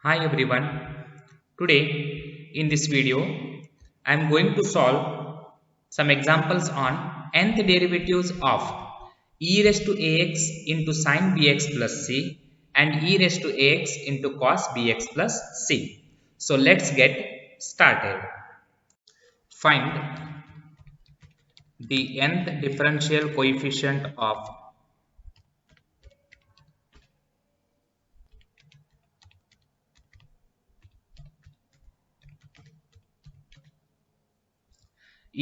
Hi everyone. Today in this video I am going to solve some examples on nth derivatives of e raised to ax into sin bx plus c and e raised to ax into cos bx plus c. So let's get started. Find the nth differential coefficient of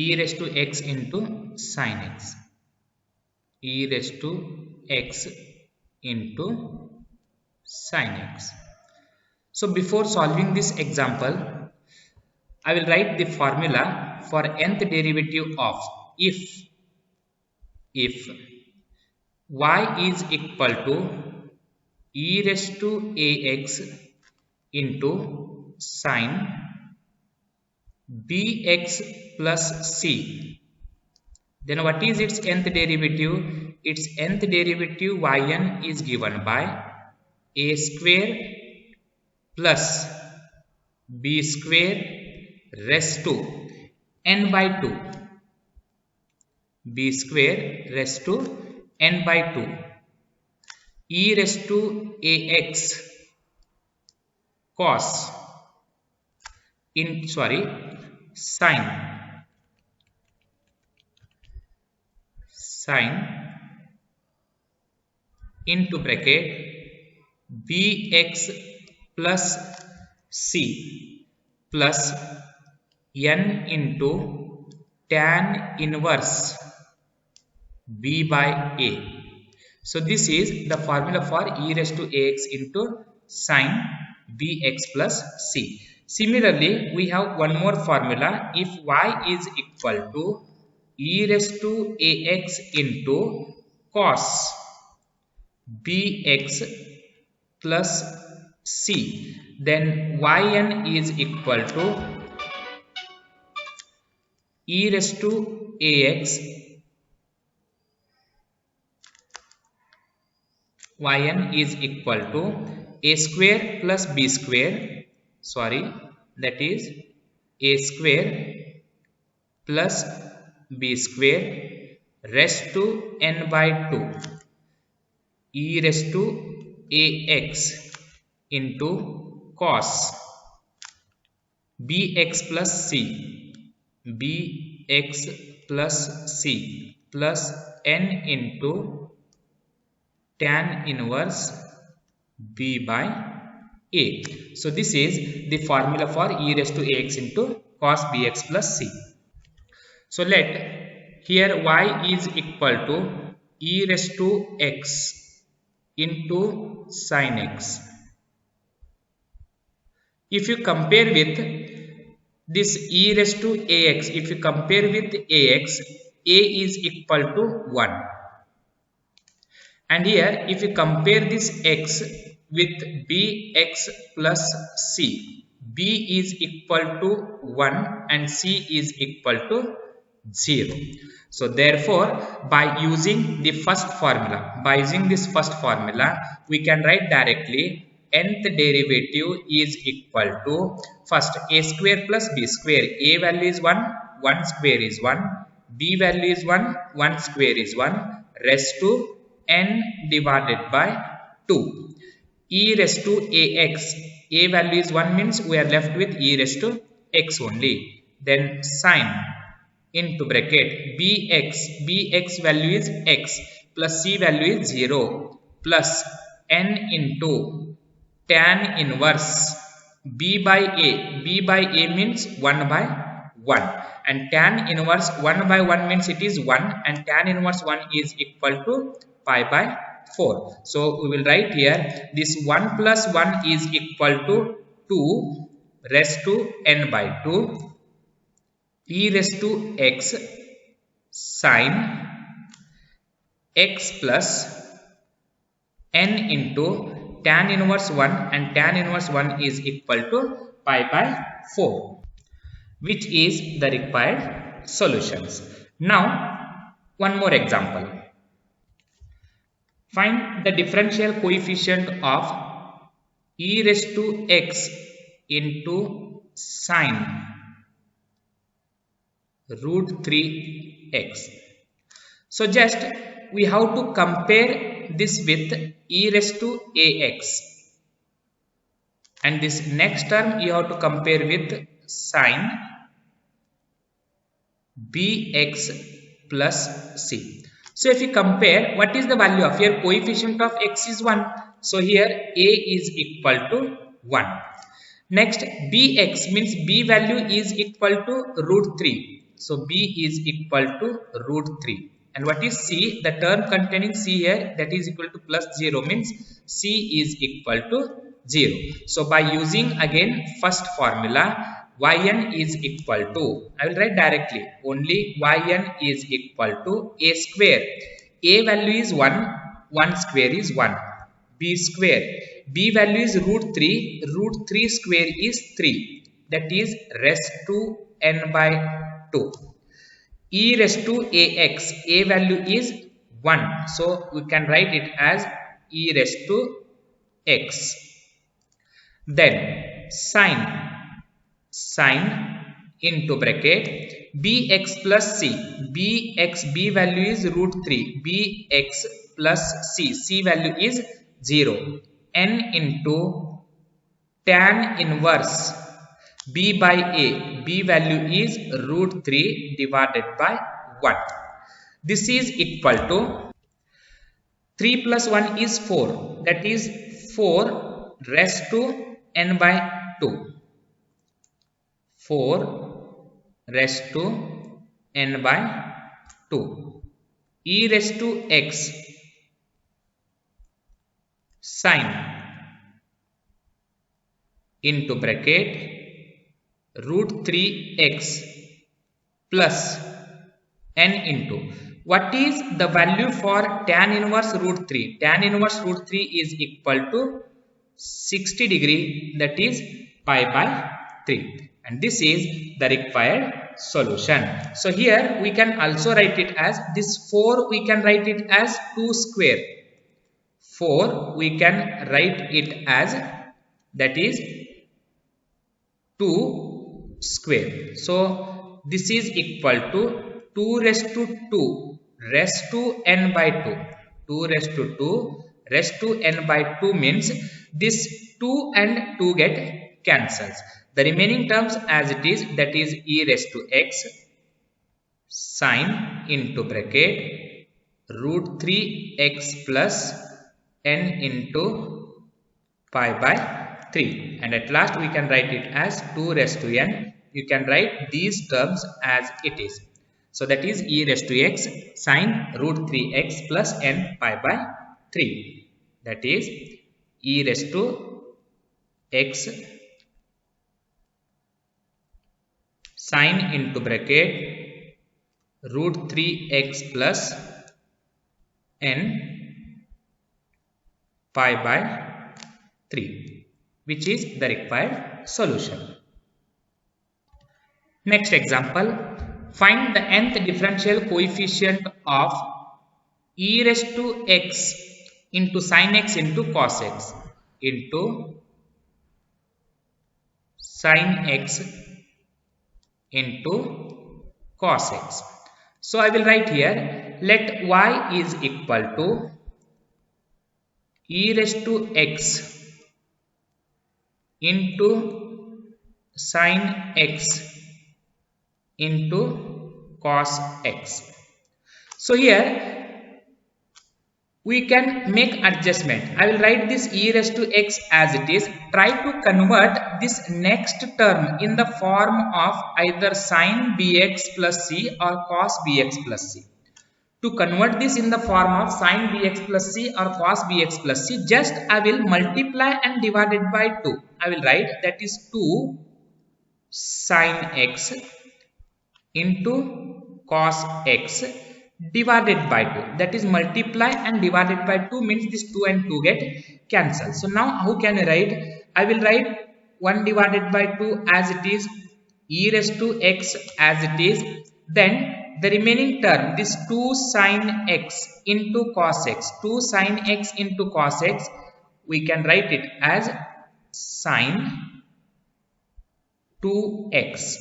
e raised to x into sin x. E raised to x into sin x. So before solving this example, I will write the formula for nth derivative of if y is equal to e raised to ax into sin bx plus c. Then what is its nth derivative? Its nth derivative yn is given by a square plus b square raised to n by 2. b square raised to n by 2. e raised to ax cos sin into bracket bx plus c plus n into tan inverse b by a. So this is the formula for e raised to ax into sin bx plus c. Similarly, we have one more formula. If y is equal to e raised to ax into cos bx plus c, then yn is equal to e raised to ax yn is equal to a square plus b square, that is a square plus b square raised to n by 2 e raised to ax into cos bx plus c plus n into tan inverse b by a. So this is the formula for e raised to ax into cos bx plus c. So let here y is equal to e raised to x into sin x. If you compare with this e raised to ax, if you compare with ax, a is equal to 1. And here if you compare this x with bx plus c, b is equal to 1 and c is equal to 0. So therefore, by using this first formula, we can write directly nth derivative is equal to first a square plus b square. A value is 1, 1 square is 1, b value is 1, 1 square is 1, raised to n divided by 2. E raised to ax, a value is 1 means we are left with e raised to x only. Then sin into bracket bx value is x plus c value is 0 plus n into tan inverse b by a means 1 by 1 and tan inverse 1 by 1 means it is 1 and tan inverse 1 is equal to pi by 4. So we will write here this 1 plus 1 is equal to 2 raised to n by 2 e raised to x sin x plus n into tan inverse 1 and tan inverse 1 is equal to pi by 4, which is the required solutions. Now one more example. Find the differential coefficient of e raised to x into sine root 3x. So just we have to compare this with e raised to ax, and this next term you have to compare with sine bx plus c. So if you compare, what is the value of here? Coefficient of x is 1. So here a is equal to 1. Next, bx means b value is equal to root 3. So b is equal to root 3. And what is c? The term containing c here, that is equal to plus 0, means c is equal to 0. So by using again first formula, yn is equal to, I will write directly, only yn is equal to a square. A value is 1, 1 square is 1. B square, b value is root 3 square is 3. That is raised to n by 2. E raised to ax, a value is 1. So we can write it as e raised to x. Then sine into bracket bx plus c. B value is root 3. Bx plus c value is 0. N into tan inverse b by a. B value is root 3 divided by 1. This is equal to 3 plus 1 is 4. That is 4 raised to n by 2. 4 raised to n by 2. E raised to x sine into bracket root 3x plus n into, what is the value for tan inverse root 3? Tan inverse root 3 is equal to 60 degree, that is pi by 3. And this is the required solution. So here we can also write it as this 4, we can write it as 2 square. 4 we can write it as, that is 2 square. So this is equal to 2 raised to 2 raised to n by 2. 2 raised to 2 raised to n by 2 means this 2 and 2 get cancels. The remaining terms as it is, that is e raised to x sine into bracket root 3x plus n into pi by 3. And at last we can write it as 2 raised to n. You can write these terms as it is. So that is e raised to x sine root 3x plus n pi by 3. That is e raised to x sine into bracket root 3x plus n pi by 3, which is the required solution. Next example, find the nth differential coefficient of e raised to x into sin x into cos x into sin x into cos x. So I will write here, let y is equal to e raised to x into sin x into cos x. So here we can make adjustment. I will write this e raised to x as it is. Try to convert this next term in the form of either sin bx plus c or cos bx plus c. To convert this in the form of sin bx plus c or cos bx plus c, just I will multiply and divide it by 2. I will write that is 2 sin x into cos x divided by 2. That is multiply and divided by 2 means this 2 and 2 get cancelled. So now how can I write? I will write 1 divided by 2 as it is, e raised to x as it is. Then the remaining term, this 2 sin x into cos x, 2 sin x into cos x, we can write it as sine 2x.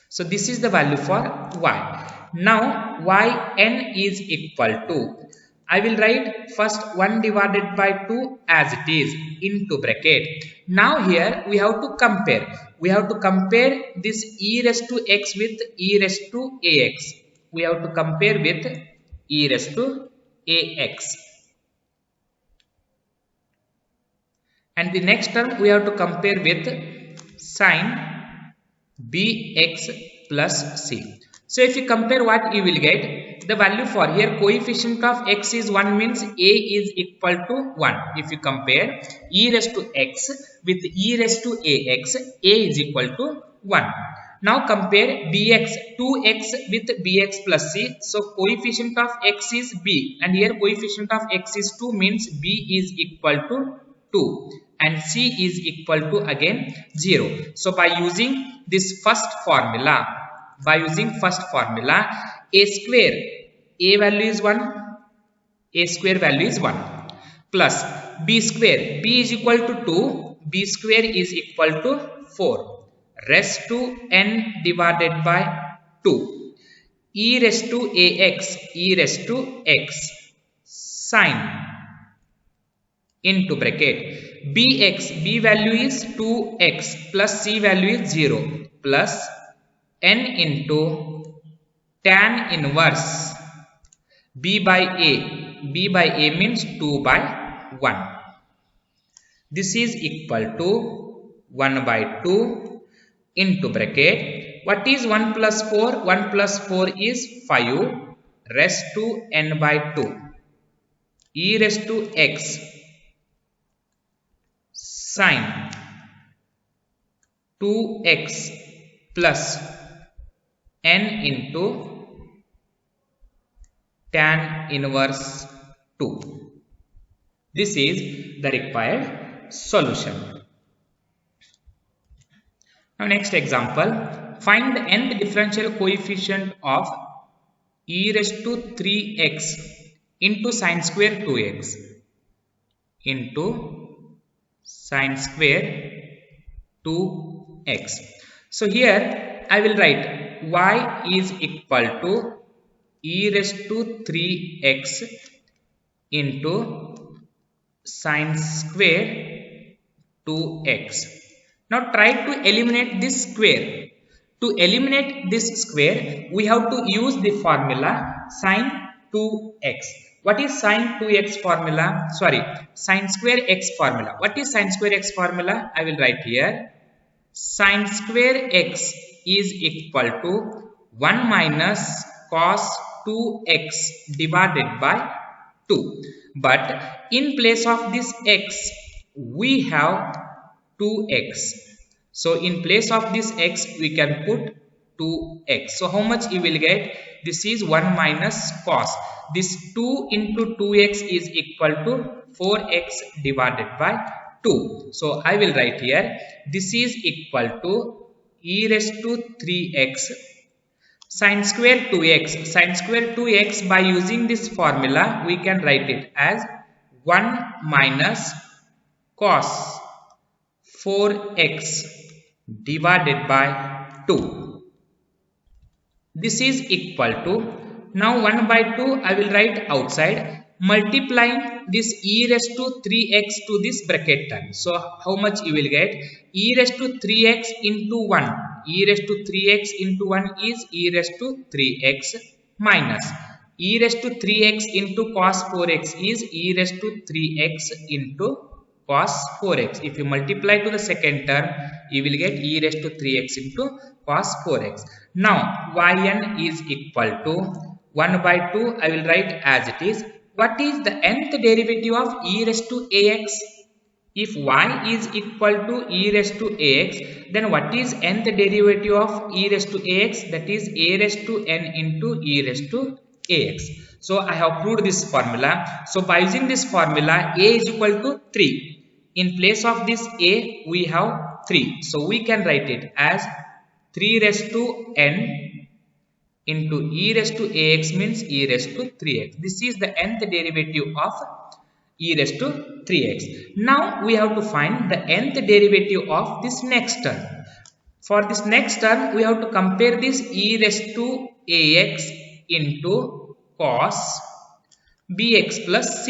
So this is the value for y. Now yn is equal to, I will write first 1 divided by 2 as it is into bracket. Now here we have to compare. We have to compare this e raised to x with e raised to ax. We have to compare with e raised to ax. And the next term we have to compare with sine bx plus c. So if you compare, what you will get, the value for here coefficient of x is 1 means a is equal to 1. If you compare e raised to x with e raised to ax, a is equal to 1. Now compare bx 2x with bx plus c. So coefficient of x is b and here coefficient of x is 2 means b is equal to 2 and c is equal to again 0. So by using this first formula, a square, a value is 1, a square value is 1 plus b square, b is equal to 2, b square is equal to 4 raised to n divided by 2 e raised to ax, e raised to x sine into bracket bx, b value is 2x plus c value is 0 plus n into tan inverse b by a means 2 by 1. This is equal to 1 by 2 into bracket. What is 1 plus 4? 1 plus 4 is 5 raised to n by 2 e raised to x sine 2x plus n into tan inverse 2. This is the required solution. Now next example, find the nth differential coefficient of e raised to 3x into sine square 2x into sine square 2x. So here I will write y is equal to e raised to 3x into sine square 2x. Now try to eliminate this square. To eliminate this square, we have to use the formula sine 2x. What is sine 2x formula? Sorry, sine square x formula. What is sine square x formula? I will write here. Sine square x is equal to 1 minus cos 2x divided by 2. But in place of this x, we have 2x. So in place of this x, we can put 2x. So how much you will get? This is 1 minus cos. This 2 into 2x is equal to 4x divided by 2. So I will write here. This is equal to e raised to 3x sine square 2x. Sine square 2x, by using this formula, we can write it as 1 minus cos 4x divided by 2. This is equal to, now 1 by 2 I will write outside, multiplying this e raised to 3x to this bracket term. So how much you will get? E raised to 3x into 1. E raised to 3x into 1 is e raised to 3x minus e raised to 3x into cos 4x is e raised to 3x into cos 4x. If you multiply to the second term, you will get e raised to 3x into cos 4x. Now yn is equal to 1 by 2. I will write as it is. What is the nth derivative of e raised to ax? If y is equal to e raised to ax, then what is nth derivative of e raised to ax? That is a raised to n into e raised to ax. So I have proved this formula. So by using this formula, a is equal to 3. In place of this a, we have 3. So we can write it as 3 raised to n into e raised to ax means e raised to 3x. This is the nth derivative of e raised to 3x. Now we have to find the nth derivative of this next term. For this next term, we have to compare this e raised to ax into cos bx plus c.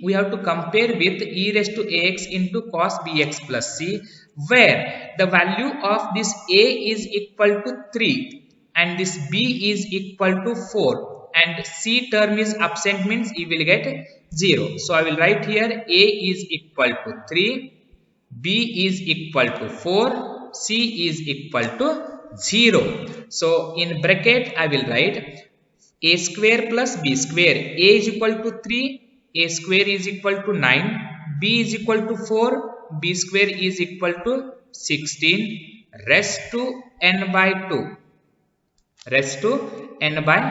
We have to compare with e raised to ax into cos bx plus c, where the value of this a is equal to 3 and this b is equal to 4 and c term is absent, means you will get 0. So I will write here a is equal to 3, b is equal to 4, c is equal to 0. So in bracket I will write a square plus b square. A is equal to 3, a square is equal to 9, b is equal to 4, b square is equal to 16, raised to n by 2. Raised to n by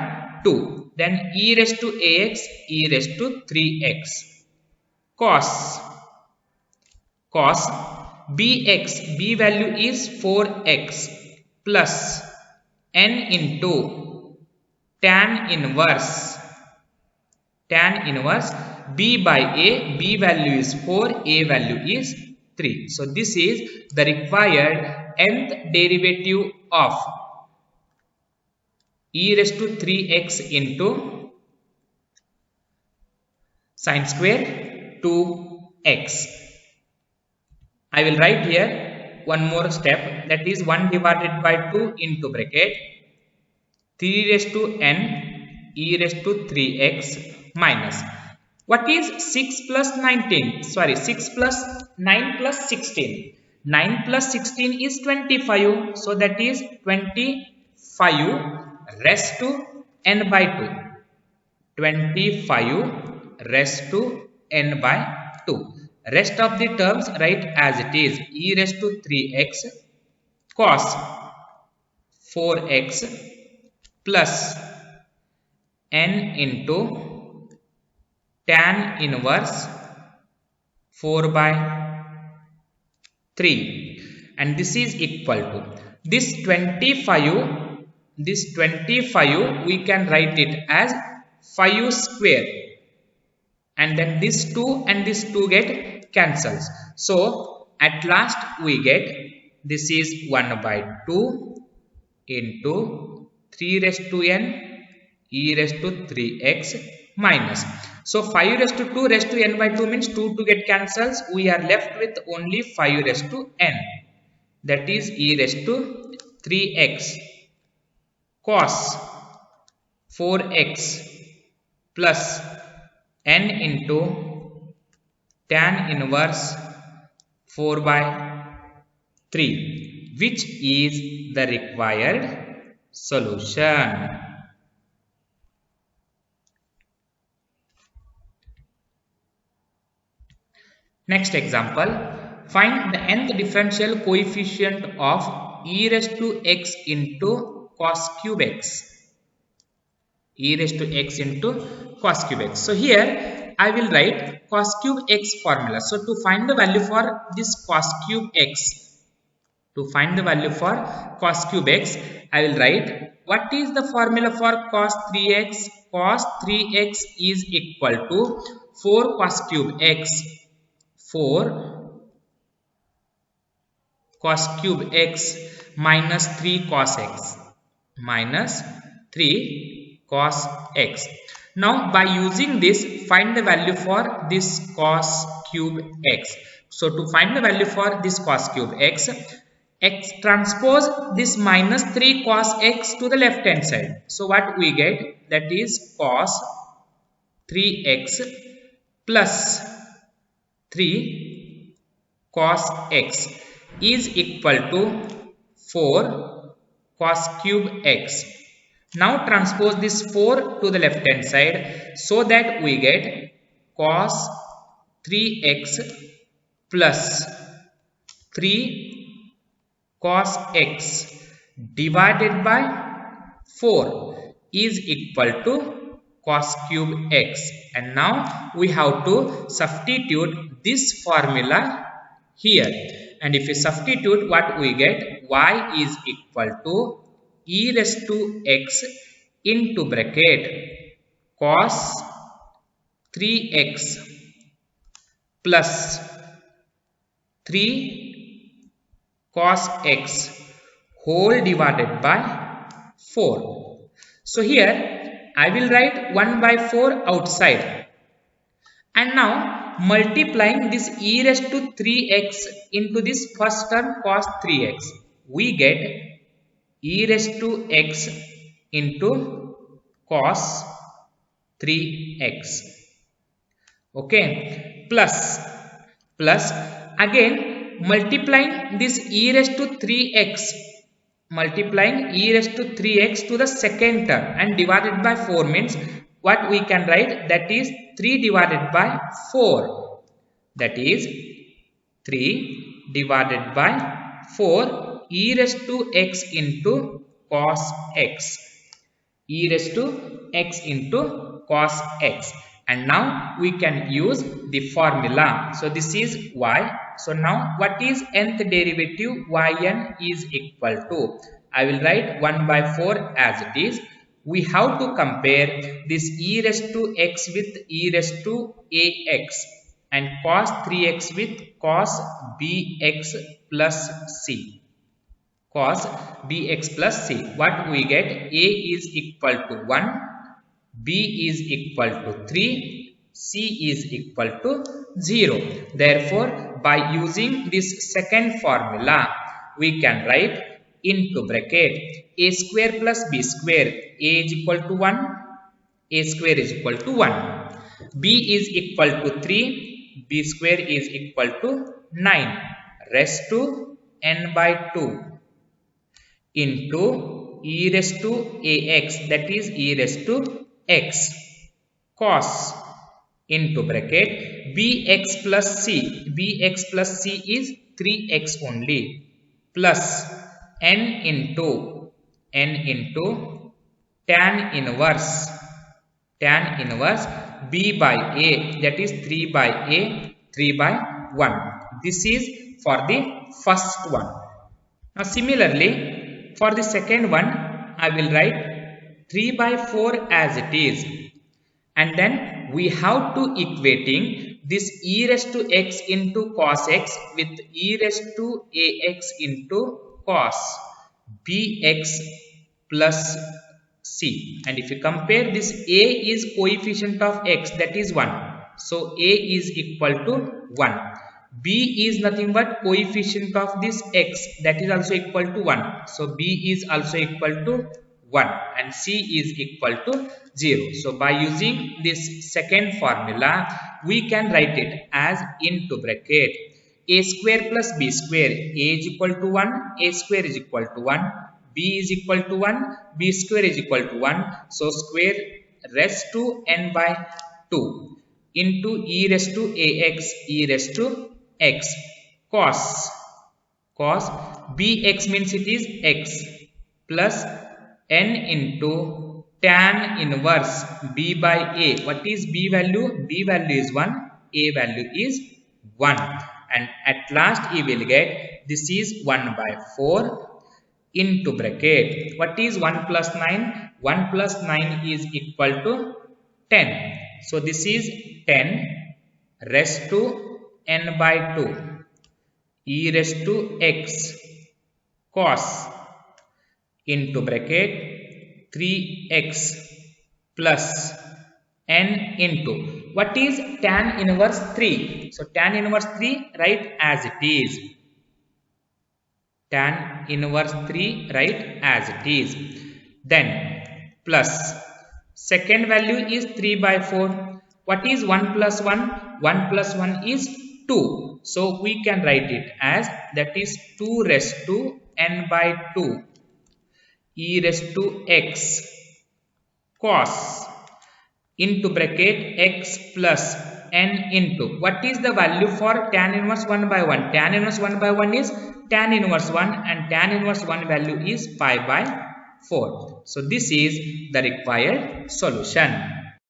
2. Then e raised to ax, e raised to 3x. Cos bx, b value is 4x plus n into tan inverse b by a, b value is 4, a value is 3. So this is the required nth derivative of e raised to 3x into sin square 2x. I will write here one more step, that is 1 divided by 2 into bracket 3 raised to n e raised to 3x minus. What is 6 plus 19? Sorry, 6 plus 9 plus 16. 9 plus 16 is 25. So that is 25 raised to n by 2. 25 raised to n by 2. Rest of the terms write as it is. E raised to 3x cos 4x plus n into tan inverse 4 by 3, and this is equal to this 25 we can write it as 5 square, and then this 2 and this 2 get cancels. So at last we get this is 1 by 2 into 3 raised to n e raised to 3x minus. So 5 raised to 2 raised to n by 2 means 2 to get cancels. We are left with only 5 raised to n, that is e raised to 3x cos 4x plus n into tan inverse 4 by 3, which is the required solution. Next example, find the nth differential coefficient of e raised to x into cos cube x. E raised to x into cos cube x. So here I will write cos cube x formula. So to find the value for this cos cube x, I will write what is the formula for cos 3x. Cos 3x is equal to 4 cos cube x, 4 cos cube x minus 3 cos x, minus 3 cos x. Now by using this, find the value for this cos cube x. So to find the value for this cos cube x transpose this minus 3 cos x to the left hand side. So what we get, that is cos 3x plus 3 cos x is equal to 4 cos cube x. Now transpose this 4 to the left hand side, so that we get cos 3x plus 3 cos x divided by 4 is equal to cos cube x. And now we have to substitute this formula here, and if you substitute, what we get, y is equal to e raised to x into bracket cos 3x plus 3 cos x whole divided by 4. So here I will write 1 by 4 outside, and now multiplying this e raised to 3x into this first term cos 3x, we get e raised to x into cos 3x. Okay, plus again multiplying this e raised to 3x, multiplying e raised to 3x to the second term and divided by 4 means what we can write, that is 3 divided by 4, that is 3 divided by 4 e raised to x into cos x, e raised to x into cos x. And now we can use the formula. So this is y. So now what is nth derivative? Yn is equal to, I will write 1 by 4 as it is. We have to compare this e raised to x with e raised to ax and cos 3x with cos bx plus c. Cos bx plus c. What we get? A is equal to 1. B is equal to 3, C is equal to 0. Therefore, by using this second formula, we can write into bracket a square plus b square, a is equal to 1, a square is equal to 1, b is equal to 3, b square is equal to 9, raised to n by 2 into e raised to ax, that is e raised to x, cos into bracket bx plus c, bx plus c is 3x only, plus n into tan inverse b by a, that is 3 by a, 3 by 1. This is for the first one. Now similarly for the second one, I will write 3 by 4 as it is, and then we have to equating this e raised to x into cos x with e raised to ax into cos bx plus c. And if you compare this, a is coefficient of x, that is 1, so a is equal to 1. B is nothing but coefficient of this x, that is also equal to 1, so b is also equal to 1 and c is equal to 0. So by using this second formula, we can write it as into bracket a square plus b square, a is equal to 1, a square is equal to 1, b is equal to 1, b square is equal to 1, so square raised to n by 2 into e raised to ax, e raised to x, cos bx means it is x, plus n into tan inverse b by a. What is b value? B value is 1, a value is 1, and at last you will get this is 1 by 4 into bracket. What is 1 plus 9? 1 plus 9 is equal to 10. So this is 10 raised to n by 2 e raised to x cos into bracket 3x plus n into, what is tan inverse 3? So tan inverse 3 write as it is, tan inverse 3 write as it is, then plus second value is 3 by 4. What is 1 plus 1? 1 plus 1 is 2, so we can write it as, that is 2 raised to n by 2 e raised to x cos into bracket x plus n into, what is the value for tan inverse 1 by 1? Tan inverse 1 by 1 is tan inverse 1, and tan inverse 1 value is pi by 4. So this is the required solution.